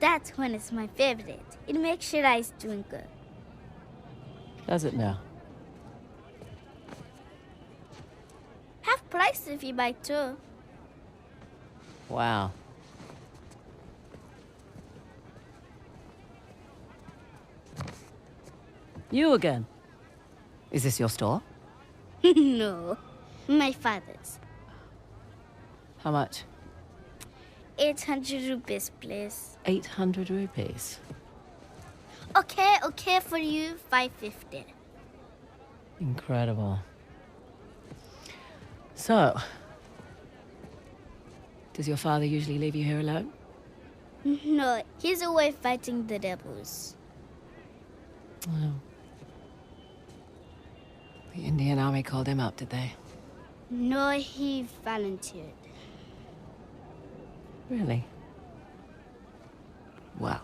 That one is my favorite. It makes your eyes twinkle. Does it now? Half price if you buy two. Wow. You again? Is this your store? No, my father's. How much? 800 rupees, please. 800 rupees. Okay, for you, 550. Incredible. So, does your father usually leave you here alone? No, he's away fighting the rebels. Oh. The Indian army called him up, did they? No, he volunteered. Really? Well,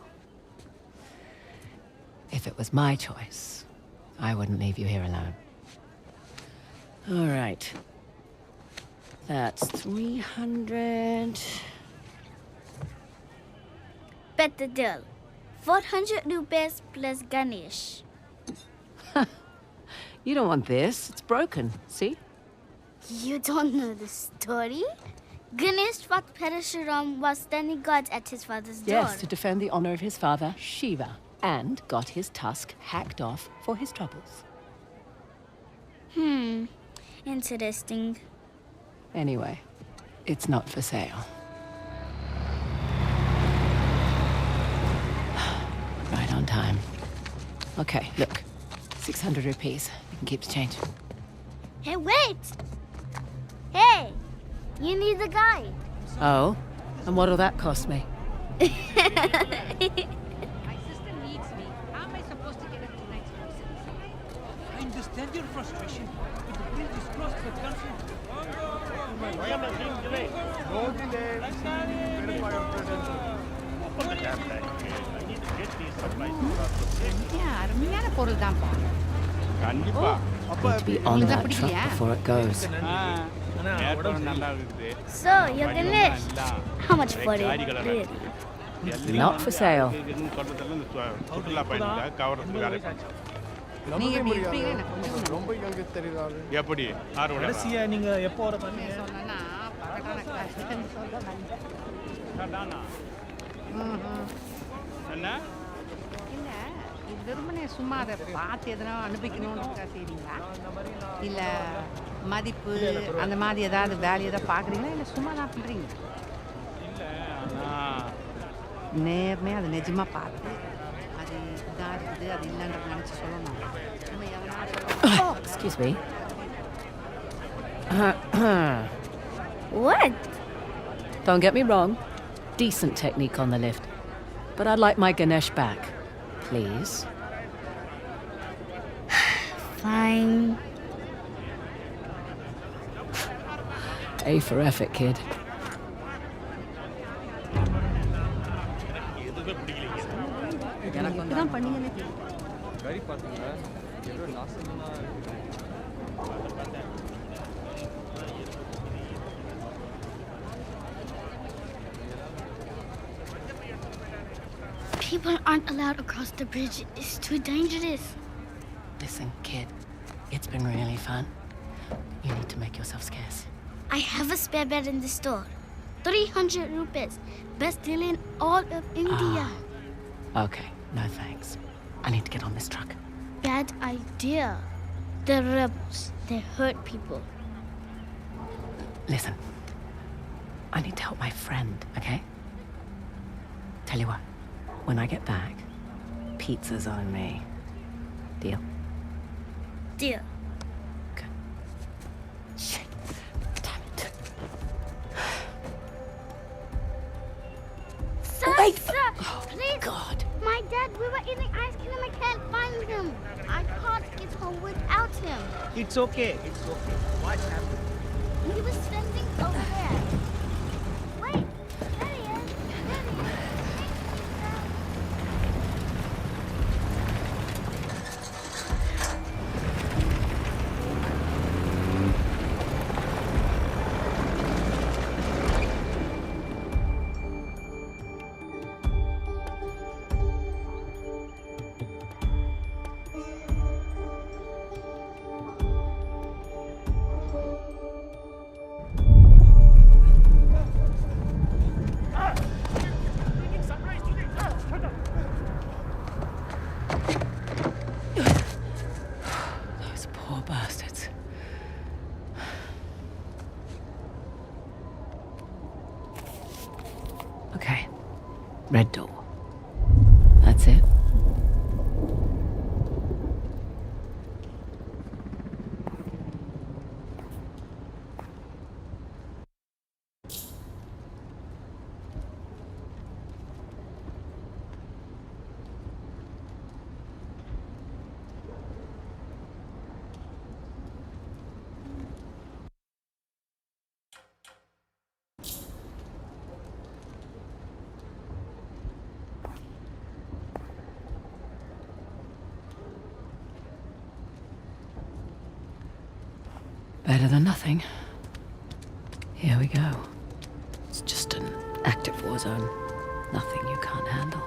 if it was my choice, I wouldn't leave you here alone. All right. That's 300. Better deal. 400 rupees plus Ganesh. You don't want this. It's broken. See? You don't know the story? Ganesh fought Parashuram was standing guard at his father's door. Yes, to defend the honor of his father, Shiva, and got his tusk hacked off for his troubles. Interesting. Anyway, it's not for sale. Right on time. Okay, look. 600 rupees. You can keep the change. Hey, wait! Hey! You need a guide. Oh? And what'll that cost me? My sister needs me. How am I supposed to get her tonight's groceries? I understand your frustration, but the bridge is crossed with country. No delay. Verify your credentials. Open the damn thing. I need to get these supplies across the bridge. Yeah, அருமையான பொருள் தான்ப்பா. கண்டிப்பா. Need to be on that truck before it goes. ஏற்றம் நல்லா இருக்குது. So, you're Ganesh. How much for it? Really? Not for sale. சுற்றுலா பயணிகள் கவர்றதுக்கு வேலை பண்ணுறோம். நீங்க எப்படி இருப்பீங்க எனக்கு கொஞ்சம் ரொம்ப யங்க தெரியுறாரு. எப்படி? ஆர்வம். கடைசியா நீங்க எப்போ வர பண்ணீங்க? சொன்னா பக்கத்தான கிளாஸ் சொல்ல வந்தேன். தானா? என்ன? இல்ல இது வெறுமனே சும்மா அதை பார்த்து எதனா அனுப்பிக்கணும்னு செய்றீங்களா? இல்ல மதிப்பு அந்த மாதிரி ஏதாவது வேலையை தான் பார்க்குறீங்களா இல்லை சும்மா தான் பண்ணுறீங்க? இல்லை ஆனால் நேர்மையாக அது நிஜமாக பார்த்து அது இதாக இருக்குது அது இல்லைன்றத நினச்சி சொல்லணும். சும்மா எவனா சொல்லணும். Excuse me. What? Don't get me wrong. Decent technique on the lift. But I'd like my Ganesh back. Please. Fine. A for effort, kid. இதுதான் பண்ணீங்கன்னு தெரியும். கறி பார்த்தீங்களா? ஏதோ நாசமா இருக்கு. People aren't allowed across the bridge. It's too dangerous. Listen, kid. It's been really fun. You need to make yourself scarce. I have a spare bed in the store. 300 rupees. Best deal in all of India. Okay, no thanks. I need to get on this truck. Bad idea. They're rebels. They hurt people. Listen. I need to help my friend, okay? Tell you what. When I get back, pizza's on me. Deal? Deal. Good. Shit. Damn it. Sir, Wait. sir, Oh, please. God. My dad, we were eating ice cream. I can't find him. I can't get home without him. It's okay. It's okay. What happened? He was standing over there. Wait, there he is. There he is. Red door. That's it. Better than nothing. Here we go. It's just an active war zone. Nothing you can't handle.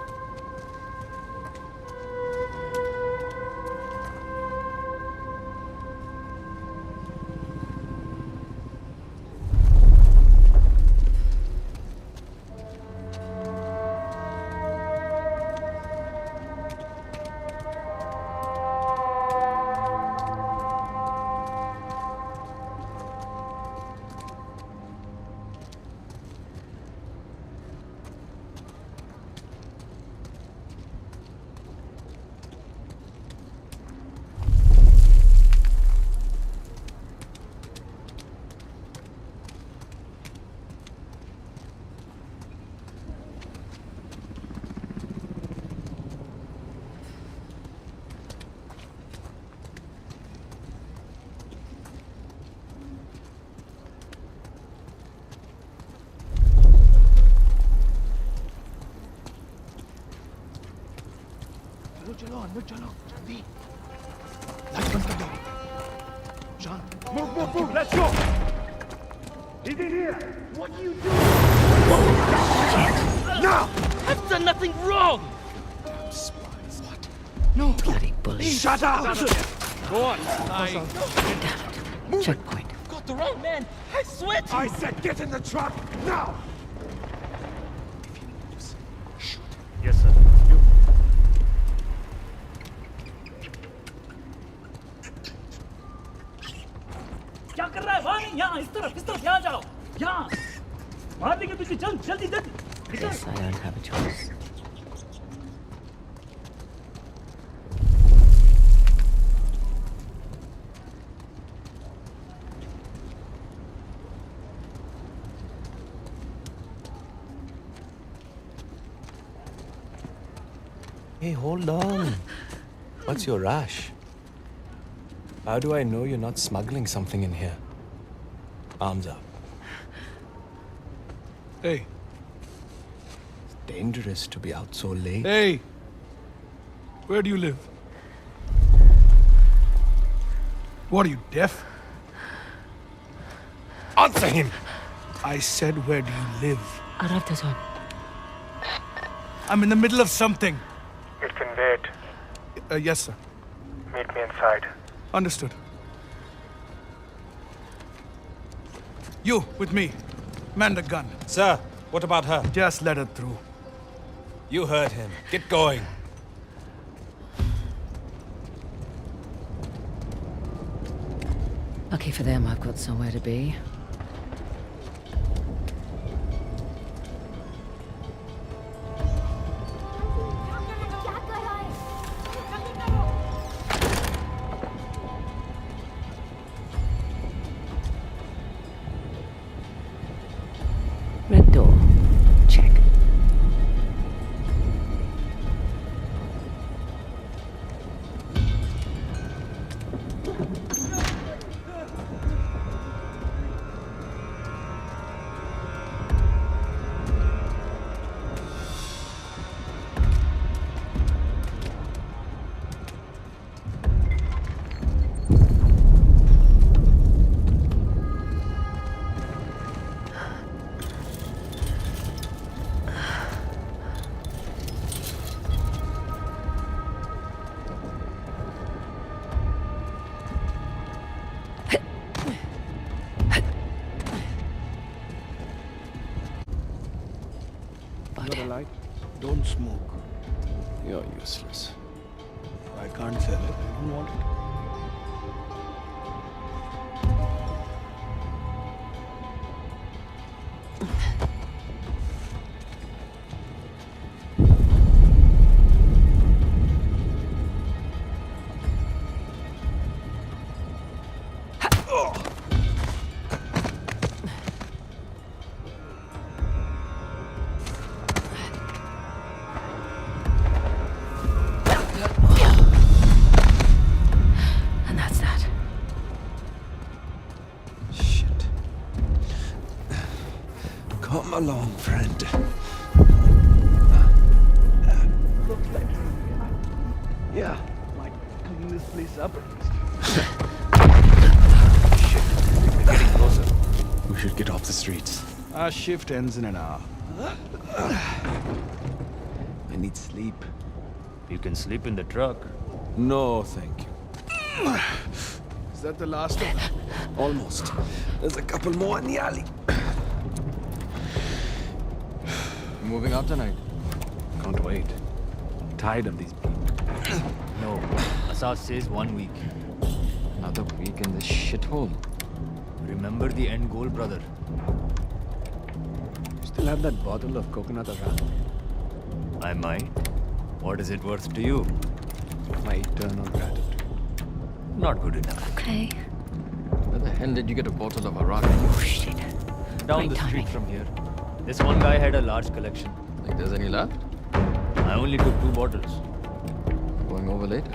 चलो अंदर चलो जल्दी light बंद कर दो John move let's go he's in here what are you doing now I've done nothing wrong! damn spies what no Bloody bully. shut up Go on. Damn it. Checkpoint. Got the wrong man. I swear to I you. said get in the truck now if he moves shoot Yes, sir. You. क्या कर रहा है? वहाँ नहीं, यहाँ, इस तरफ, यहाँ जाओ. यहाँ. मार देंगे तुझे, चल, जल्दी. Guess I don't have a choice. Hey, hold on. What's your rush? How do I know you're not smuggling something in here? Arms up. hey It's dangerous to be out so late. hey where do you live what are you deaf answer him I said where do you live Arabtazon. I'm in the middle of something It can wait. yes sir Meet me inside. understood you with me man the gun Sir, what about her? just let her through You heard him. Get going. Lucky for them, I've got somewhere to be. Red door. Check. light don't smoke You're useless. I can't sell it I don't want it along, friend. Looks like yeah, might clean this place up at least. Shit, they're getting closer. We should get off the streets. Our shift ends in an hour. I need sleep. You can sleep in the truck. No, thank you. Is that the last of them? Almost. There's a couple more in the alley. Moving out tonight. Can't wait. I'm tired of these people. No. Asad says 1 week. Another week in this shithole. Remember the end goal, brother. Still have that bottle of coconut around? I might. What is it worth to you? My eternal gratitude. Not good enough. Okay. Where the hell did you get a bottle of Arak? Oh, shit. Down Great the timing. street from here. This one guy had a large collection. Think there's any left? I only took 2 bottles. Going over later.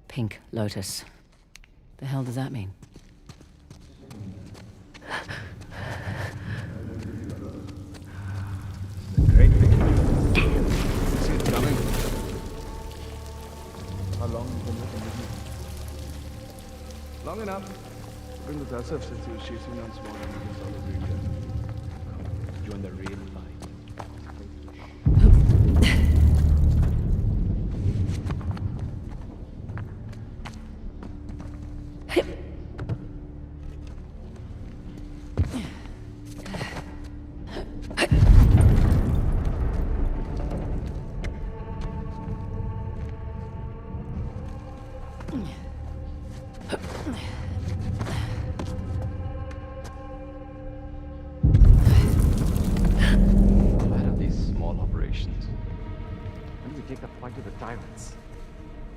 Pink lotus. The hell does that mean? Great. See it coming. How long have you been working with me? Long enough. Been with Asaf since he was chasing down small individuals all over India. Join the real fight.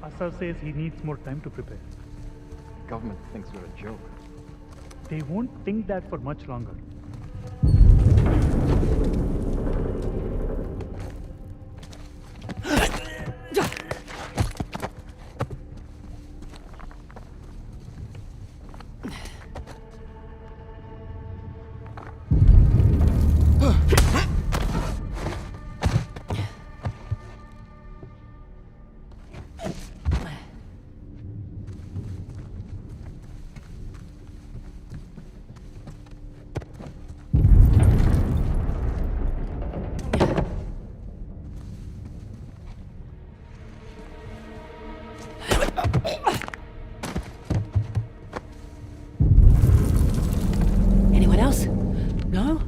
Asad says he needs more time to prepare. Government thinks we're a joke. They won't think that for much longer. Anyone else? No?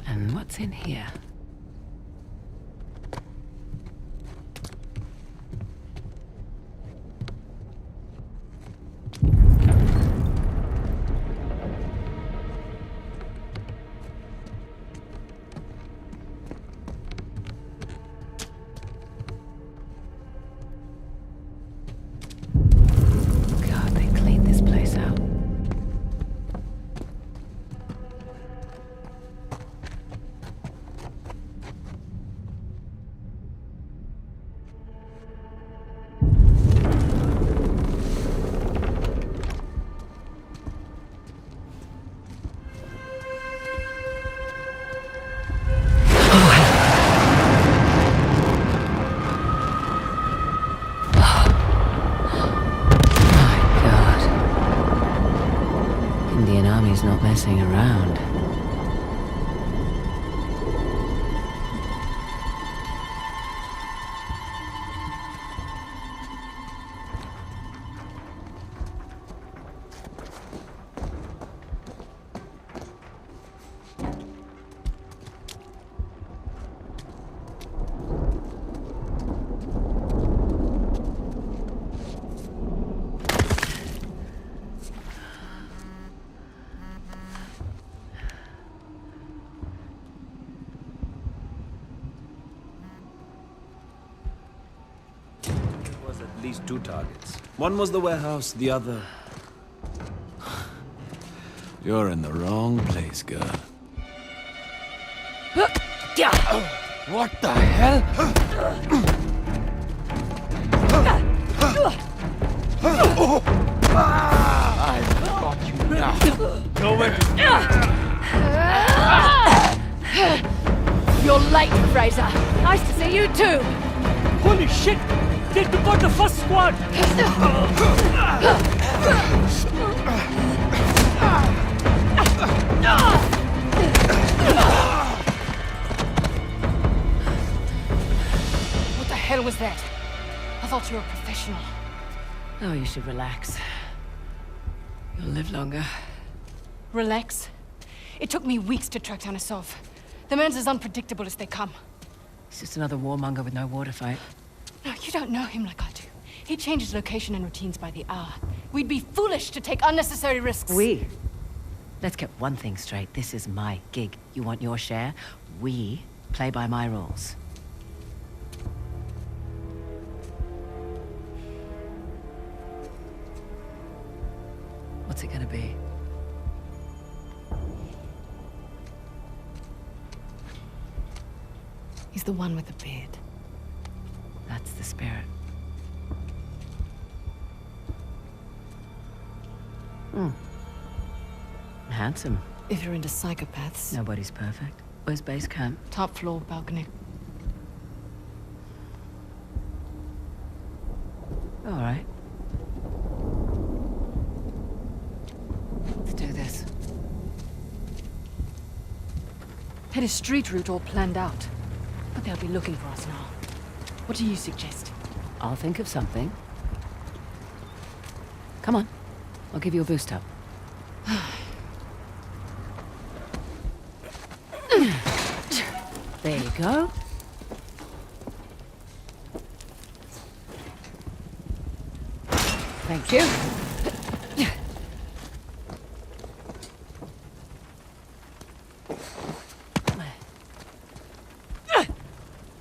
And what's in here? God, they cleaned this place out. My God. Indian Army's not messing around. at least 2 targets. One was the warehouse, the other... You're in the wrong place, girl. What the hell? I've got you now. Go in. You're late, Fraser. Nice to see you too. Holy shit! They took out the first squad! What the hell was that? I thought you were a professional. Oh, you should relax. You'll live longer. Relax. It took me weeks to track down Asov. The man's as unpredictable as they come. He's just another warmonger with no war to fight. No, you don't know him like I do. He changes location and routines by the hour. We'd be foolish to take unnecessary risks. We? Let's get one thing straight. This is my gig. You want your share? We play by my rules. What's it gonna be? He's the one with the beard. That's the spirit. Handsome. If you're into psychopaths. Nobody's perfect. Where's base camp? Top floor, balcony. All right. Let's do this. Had a street route all planned out. But they'll be looking for us now. What do you suggest? I'll think of something. Come on. I'll give you a boost up. There you go. Thank you.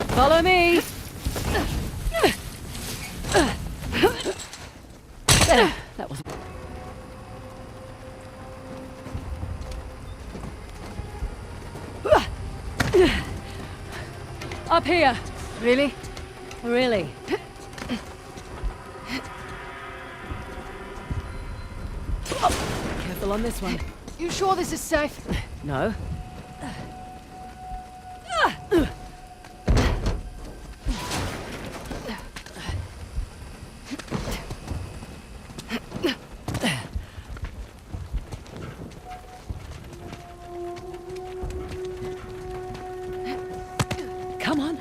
Follow me. There, that was... Up here. Really? Really. Careful on this one. You sure this is safe? No. Come on.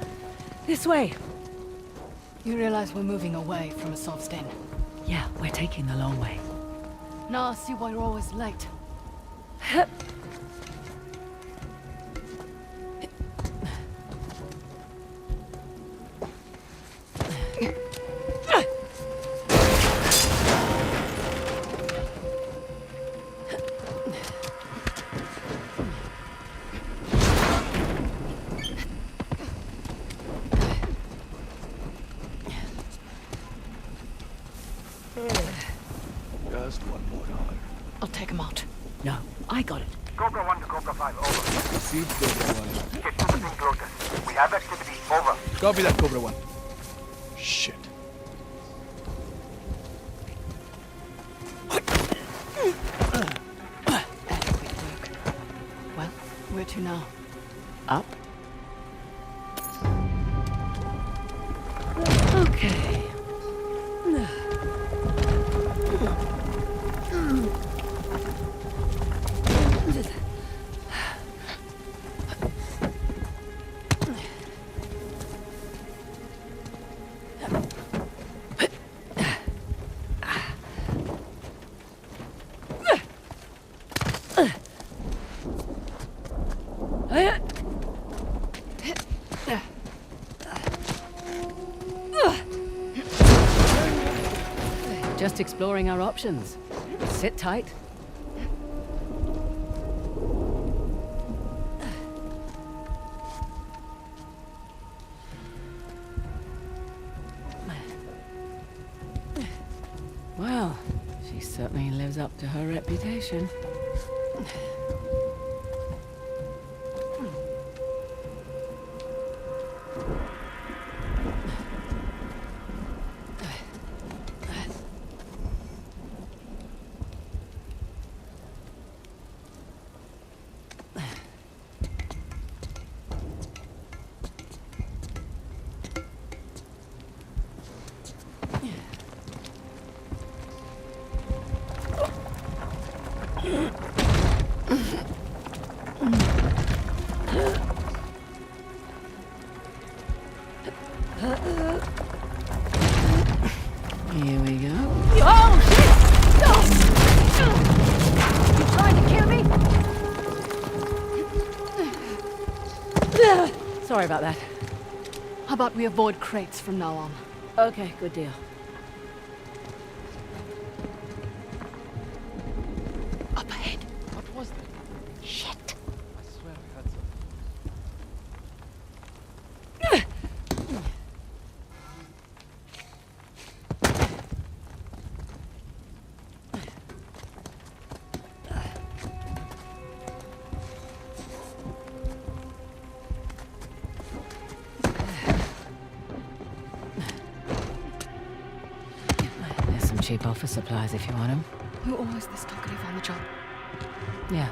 This way. You realize we're moving away from Asov's den. Yeah, we're taking the long way. Now I see why you're always late. Just one more dollar. I'll take him out. No, I got it. Cobra 1 to Cobra 5, over. Proceed, Cobra 1. Get to the pink lotus. We have activity, over. Copy that, Cobra 1. Shit. Adequate work. Well, where to now? Up. Okay. Just exploring our options. Sit tight. Well, she certainly lives up to her reputation. Here we go. Oh, shit! No! You trying to kill me? Sorry about that. How about we avoid crates from now on? Okay, good deal. Up ahead. What was that? Shit. I swear I heard something. There's some cheap office supplies if you want them. You're always this talkative on the job. Yeah.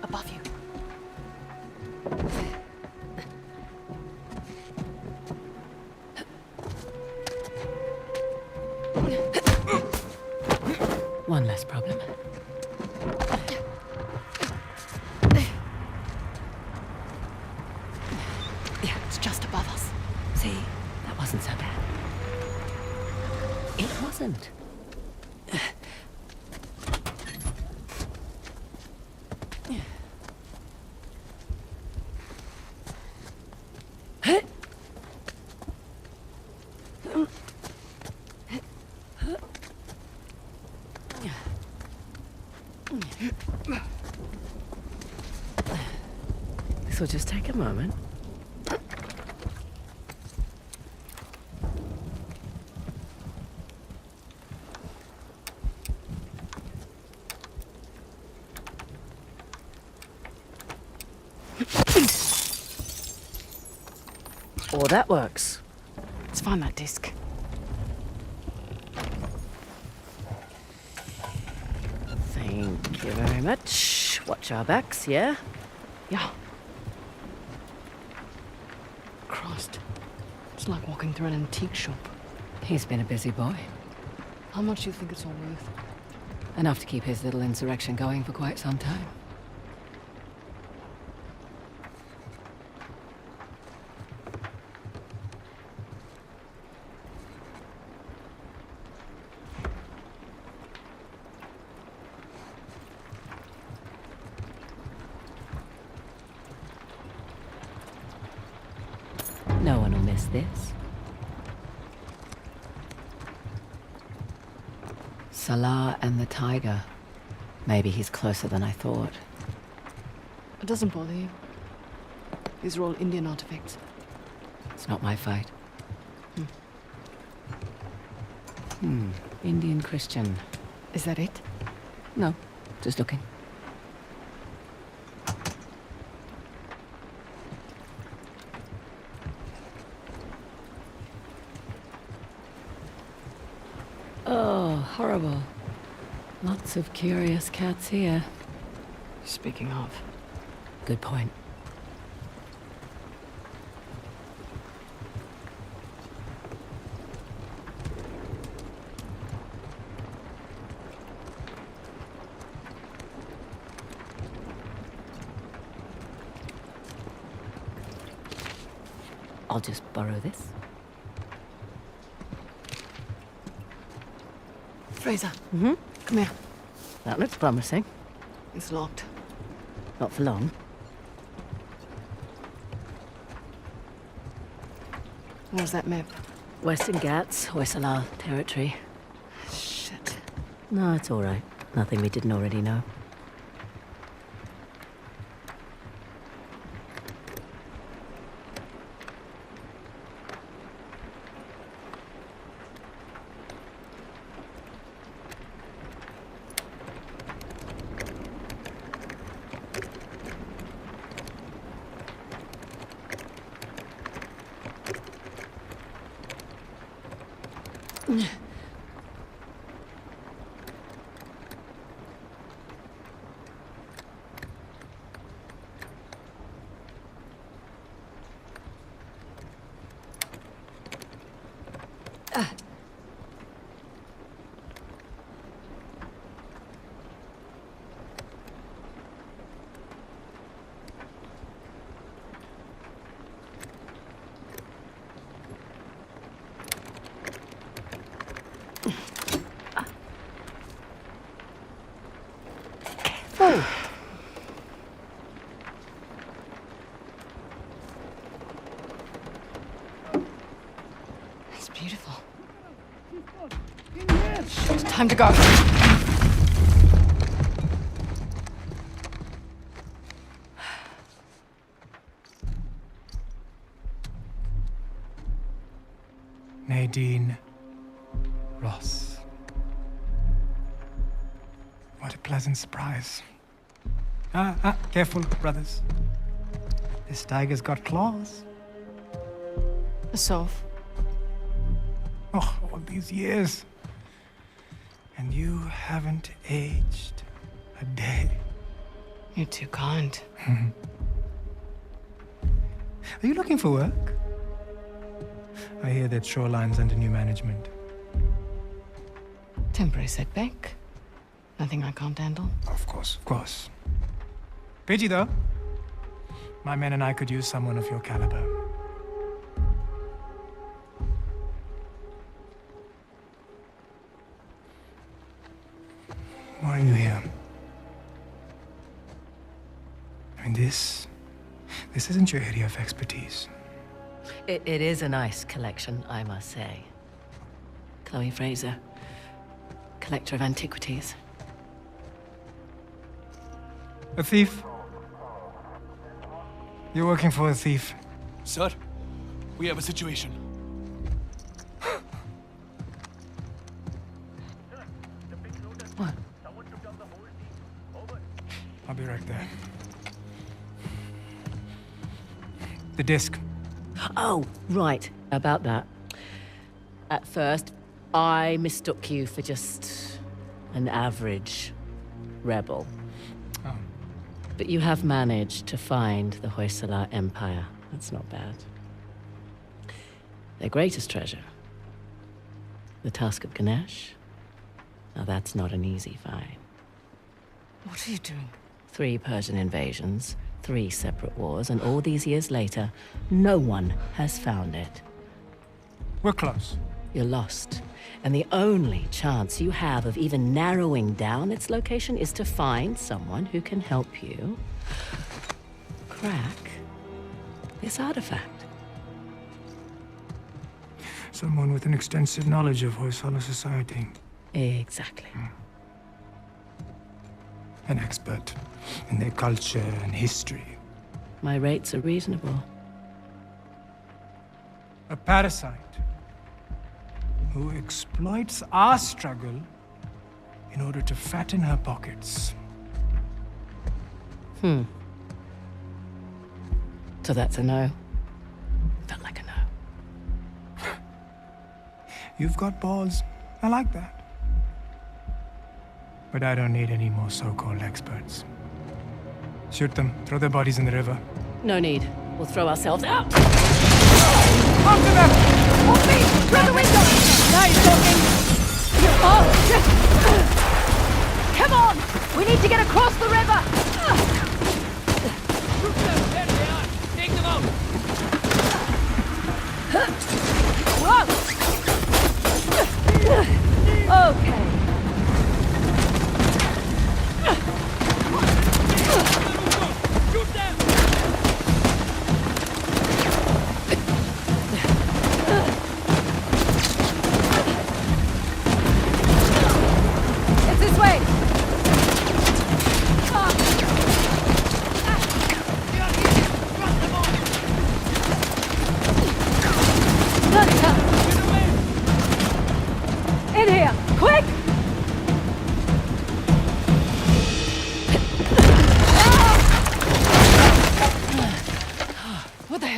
Above you. One less problem. Yeah, it's just above us. See, that wasn't so bad. It wasn't. This will just take a moment. Oh, that works. Let's find that disc. Thank you very much. Watch our backs, yeah? Yeah. Christ. It's like walking through an antique shop. He's been a busy boy. How much do you think it's all worth? Enough to keep his little insurrection going for quite some time. No one will miss this. Salah and the tiger. Maybe he's closer than I thought. It doesn't bother you. These are all Indian artifacts. It's not my fight. Indian Christian. Is that it? No, just looking. Oh, horrible. Lots of curious cats here. Speaking of. Good point. I'll just borrow this. Fraser, Mm-hmm. come here. That looks promising. It's locked. Not for long. Where's that map? Western Ghats, Hoysala territory. Shit. No, it's all right. Nothing we didn't already know. It's beautiful. Shit, time to go. Nadine Ross. What a pleasant surprise. Careful, brothers. This tiger's got claws. A sov. Oh, all these years. And you haven't aged a day. You're too kind. Are you looking for work? I hear that Shoreline's under new management. Temporary setback. Nothing I can't handle. Of course. Pidgey, though. My men and I could use someone of your caliber. Why are you here? I mean, this isn't your area of expertise. It is a nice collection, I must say. Chloe Fraser, collector of antiquities. A thief? You're working for a thief. Sir, we have a situation. What? I'll be right there. The disc. Oh, right, about that. At first, I mistook you for just an average rebel. Oh. But you have managed to find the Hoysala Empire. That's not bad. Their greatest treasure, the Tusk of Ganesh. Now that's not an easy find. What are you doing? 3 Persian invasions, 3 separate wars, and all these years later, no one has found it. We're close. You're lost. And the only chance you have of even narrowing down its location is to find someone who can help you crack this artifact. Someone with an extensive knowledge of Hoysala society. Exactly. An expert in their culture and history. My rates are reasonable. A parasite who exploits our struggle in order to fatten her pockets. So that's a no. Felt like a no. You've got balls. I like that. But I don't need any more so-called experts. Shoot them. Throw their bodies in the river. No need. We'll throw ourselves out. After them! Help me! Through the window! Now you're talking! Oh! Come on! We need to get across the river! Take them out! Whoa! Okay.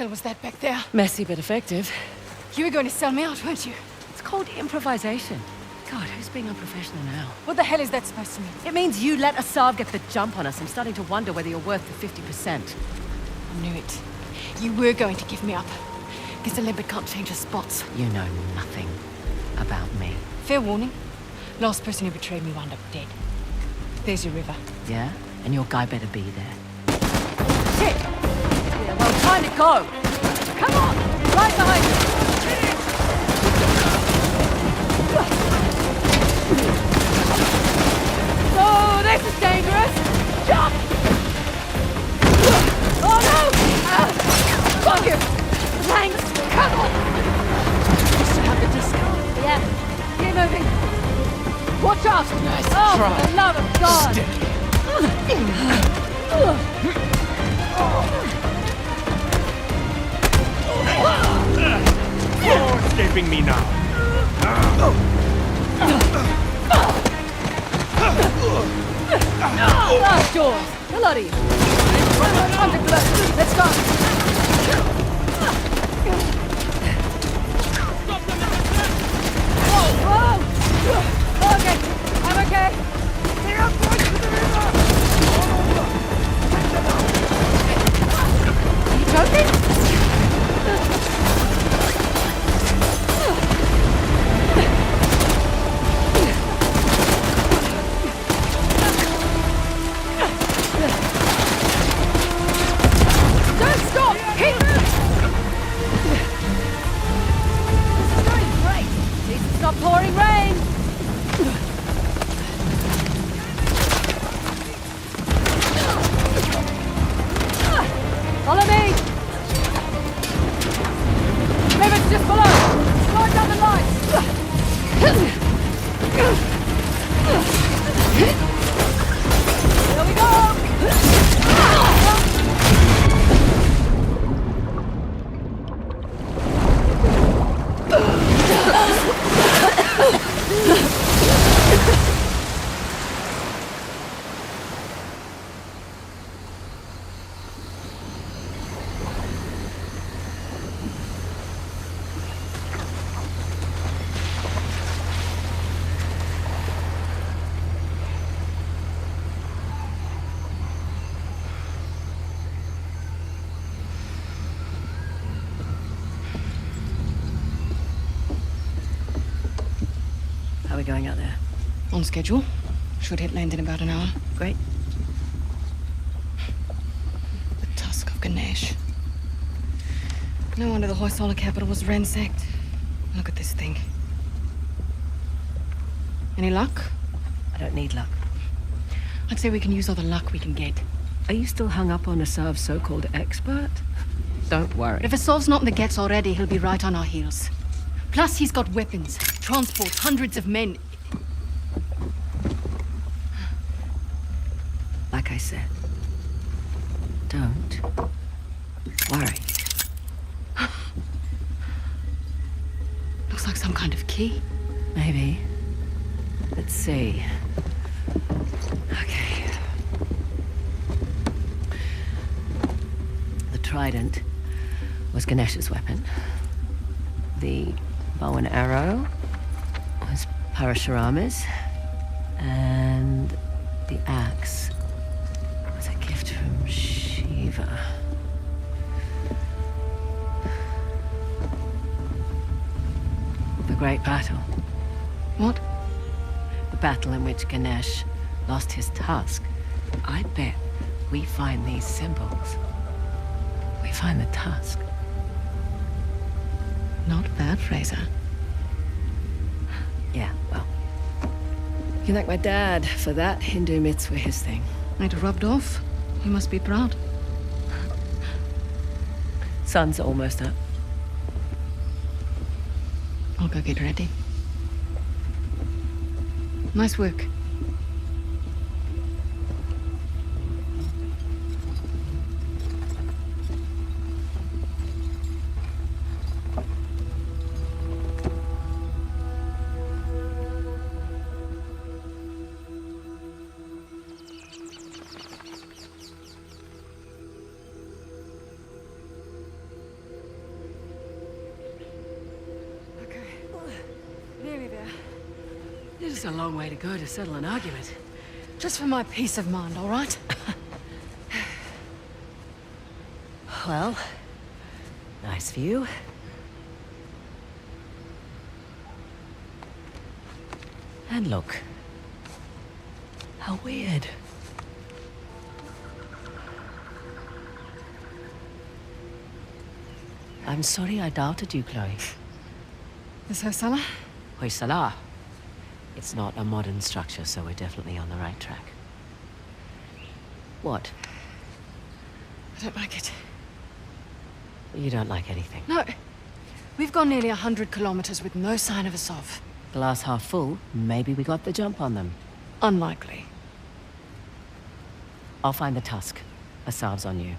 hell was that back there? Messy but effective. You were going to sell me out, weren't you? It's called improvisation. God, who's being unprofessional now? What the hell is that supposed to mean? It means you let Asav get the jump on us. I'm starting to wonder whether you're worth the 50%. I knew it. You were going to give me up. Guess a limpet can't change her spots. You know nothing about me. Fair warning. Last person who betrayed me wound up dead. There's your river. Yeah? And your guy better be there. Shit! Yeah, well, time to go! Come on! Right behind you! Oh, this is dangerous! Jump! Oh no! Fuck you! Thanks! Come on! You still have the disc? Yeah. Keep moving. Watch out! Nice try. For the love of God! You're escaping me now. Last doors! A lot of you. Time to glow. Let's go! Whoa! Okay, I'm okay. Are you joking? Don't stop! Keep moving! This is going great. Please stop pouring rain. Follow me! Raven's just below! Slide down the line! Here we go! How are we going out there? On schedule. Should hit land in about an hour. Great. The tusk of Ganesh. No wonder the Hoysala capital was ransacked. Look at this thing. Any luck? I don't need luck. I'd say we can use all the luck we can get. Are you still hung up on Asav's so-called expert? Don't worry. If Asav's not in the Gets already, he'll be right on our heels. Plus, he's got weapons, transport, hundreds of men. Like I said, don't worry. Looks like some kind of key. Maybe. Let's see. Okay. The trident was Ganesh's weapon. The bow and arrow was Parashurama's. And the axe was a gift from Shiva. The great battle. What? The battle in which Ganesh lost his tusk. I bet we find these symbols. We find the tusk. Not bad, Fraser. Yeah, well. You can thank my dad for that. Hindu myths were his thing. It rubbed off. You must be proud. Sun's almost up. I'll go get ready. Nice work. This is a long way to go to settle an argument. Just for my peace of mind, all right? Well, nice view. And look. How weird. I'm sorry I doubted you, Chloe. Is Hoysala? Hoysala. It's not a modern structure, so we're definitely on the right track. What? I don't like it. You don't like anything. No. We've gone nearly 100 kilometers with no sign of a Sov. Glass half full, maybe we got the jump on them. Unlikely. I'll find the tusk. A salve's on you.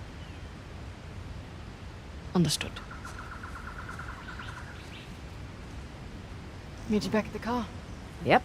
Understood. Meet you back at the car. Yep.